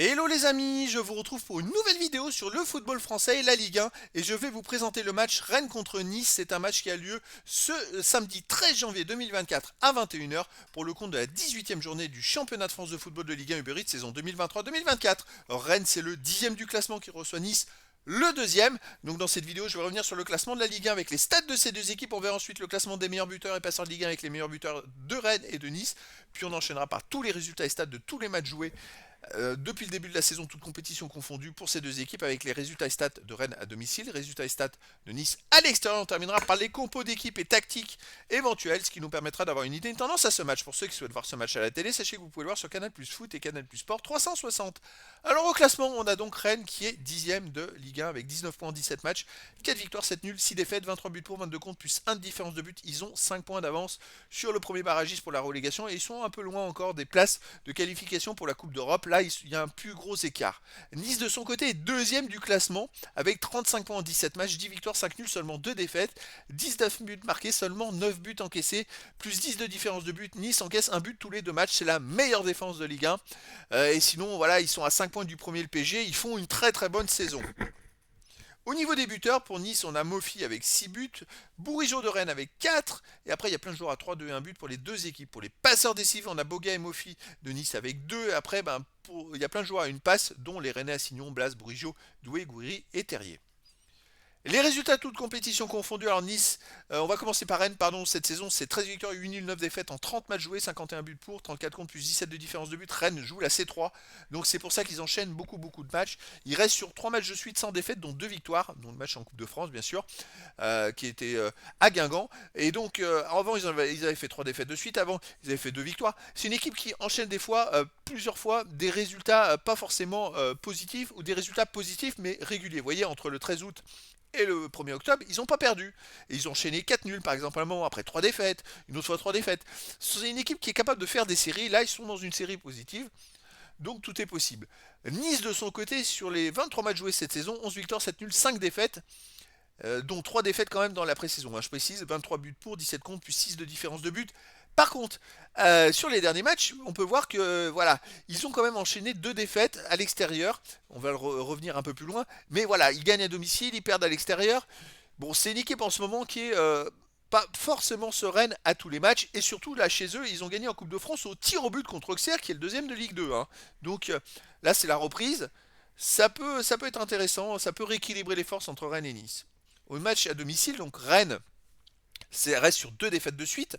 Hello les amis, je vous retrouve pour une nouvelle vidéo sur le football français et la Ligue 1 et je vais vous présenter le match Rennes contre Nice. C'est un match qui a lieu ce samedi 13 janvier 2024 à 21h pour le compte de la 18e journée du championnat de France de football de Ligue 1 Uber Eats saison 2023-2024. Rennes c'est le 10e du classement qui reçoit Nice le deuxième. Donc dans cette vidéo, je vais revenir sur le classement de la Ligue 1 avec les stats de ces deux équipes. On verra ensuite le classement des meilleurs buteurs et passeurs de Ligue 1 avec les meilleurs buteurs de Rennes et de Nice. Puis on enchaînera par tous les résultats et stats de tous les matchs joués depuis le début de la saison, toutes compétitions confondues pour ces deux équipes avec les résultats et stats de Rennes à domicile, résultats et stats de Nice à l'extérieur. On terminera par les compos d'équipe et tactiques éventuelles, ce qui nous permettra d'avoir une idée, une tendance à ce match. Pour ceux qui souhaitent voir ce match à la télé, sachez que vous pouvez le voir sur Canal Plus Foot et Canal Plus Sport 360. Alors au classement, on a donc Rennes qui est 10ème de Ligue 1 avec 19 points en 17 matchs, 4 victoires, 7 nuls, 6 défaites, 23 buts pour, 22 comptes, plus 1 de différence de but. Ils ont 5 points d'avance sur le premier barragiste pour la relégation et ils sont un peu loin encore des places de qualification pour la Coupe d'Europe. Là, il y a un plus gros écart. Nice de son côté est deuxième du classement avec 35 points en 17 matchs, 10 victoires, 5 nuls, seulement 2 défaites, 19 buts marqués, seulement 9 buts encaissés, plus 10 de différence de but. Nice encaisse un but tous les deux matchs, c'est la meilleure défense de Ligue 1. Et sinon, voilà, ils sont à 5 points du premier le PSG, ils font une très très bonne saison. Au niveau des buteurs, pour Nice, on a Mofi avec 6 buts, Bourigeaud de Rennes avec 4, et après il y a plein de joueurs à 3, 2 et 1 but pour les deux équipes. Pour les passeurs décisifs, on a Boga et Mofi de Nice avec 2, et après il y a plein de joueurs à une passe, dont les Rennais Assignon, Blas, Bourigeaud, Doué, Gouiri et Terrier. Les résultats toutes compétitions confondues, alors Nice, on va commencer par Rennes, pardon, cette saison c'est 13 victoires, 8 nuls, 9 défaites en 30 matchs joués, 51 buts pour, 34 contre plus 17 de différence de but. Rennes joue la C3, donc c'est pour ça qu'ils enchaînent beaucoup de matchs. Ils restent sur 3 matchs de suite sans défaite, dont 2 victoires, dont le match en Coupe de France bien sûr, qui était à Guingamp. Et donc avant ils avaient fait 3 défaites de suite, avant ils avaient fait 2 victoires. C'est une équipe qui enchaîne des fois, plusieurs fois, des résultats pas forcément positifs, ou des résultats positifs mais réguliers. Vous voyez, entre le 13 août et le 1er octobre, ils n'ont pas perdu. Et ils ont enchaîné 4 nuls, par exemple, à un moment, après 3 défaites, une autre fois 3 défaites. C'est une équipe qui est capable de faire des séries. Là, ils sont dans une série positive. Donc tout est possible. Nice, de son côté, sur les 23 matchs joués cette saison, 11 victoires, 7 nuls, 5 défaites. Dont 3 défaites quand même dans la pré-saison. Hein, je précise, 23 buts pour, 17 contre, plus 6 de différence de but. Par contre, sur les derniers matchs, on peut voir que voilà, ils ont quand même enchaîné 2 défaites à l'extérieur. On va revenir un peu plus loin, mais voilà, ils gagnent à domicile, ils perdent à l'extérieur. Bon, c'est une équipe en ce moment qui est pas forcément sereine à tous les matchs, et surtout là chez eux, ils ont gagné en Coupe de France au tir au but contre Auxerre, qui est le deuxième de Ligue 2. Hein. Donc là, c'est la reprise. Ça peut être intéressant, ça peut rééquilibrer les forces entre Rennes et Nice. Au match à domicile, donc Rennes reste sur 2 défaites de suite,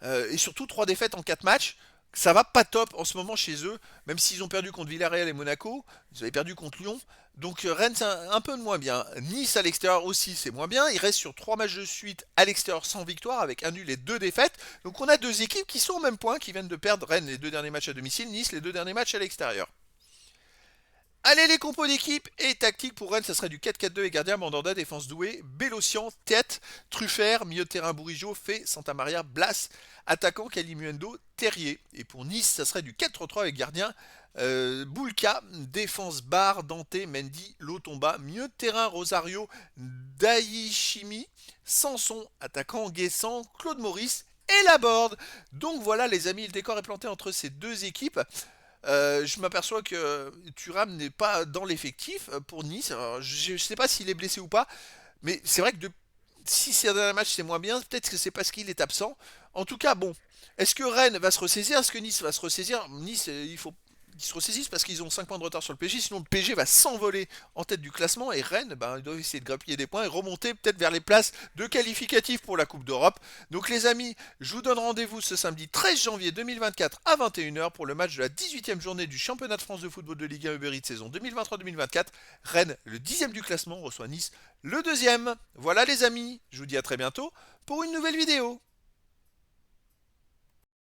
et surtout 3 défaites en 4 matchs. Ça va pas top en ce moment chez eux, même s'ils ont perdu contre Villarreal et Monaco, ils avaient perdu contre Lyon. Donc Rennes c'est un peu de moins bien. Nice à l'extérieur aussi c'est moins bien. Ils restent sur 3 matchs de suite à l'extérieur sans victoire avec un nul et 2 défaites. Donc on a deux équipes qui sont au même point, qui viennent de perdre. Rennes les 2 derniers matchs à domicile, Nice les 2 derniers matchs à l'extérieur. Allez, les compos d'équipe et tactique pour Rennes, ça serait du 4-4-2 et gardien Mandanda, défense Doué, Bélocian, tête, Truffert, milieu de terrain Bourigeaud, Fay, Santa Maria, Blas, attaquant Calimuendo, Terrier. Et pour Nice, ça serait du 4-3-3 avec gardien Boulka, défense Bar, Dante, Mendy, Lotomba, milieu de terrain Rosario, Daishimi, Sanson, attaquant Guessant, Claude Maurice et Laborde. Donc voilà les amis, le décor est planté entre ces deux équipes. Je m'aperçois que Thuram n'est pas dans l'effectif pour Nice. Alors, je ne sais pas s'il est blessé ou pas, mais c'est vrai que si c'est un match c'est moins bien, peut-être que c'est parce qu'il est absent. En tout cas, bon, est-ce que Rennes va se ressaisir? Est-ce que Nice va se ressaisir? Nice, il faut qu'ils se ressaisissent parce qu'ils ont 5 points de retard sur le PSG, sinon le PSG va s'envoler en tête du classement et Rennes, ben, ils doivent essayer de grappiller des points et remonter peut-être vers les places de qualificatifs pour la Coupe d'Europe. Donc les amis, je vous donne rendez-vous ce samedi 13 janvier 2024 à 21h pour le match de la 18e journée du championnat de France de football de Ligue 1 Uber Eats saison 2023-2024. Rennes, le 10e du classement, reçoit Nice, le 2e. Voilà les amis, je vous dis à très bientôt pour une nouvelle vidéo.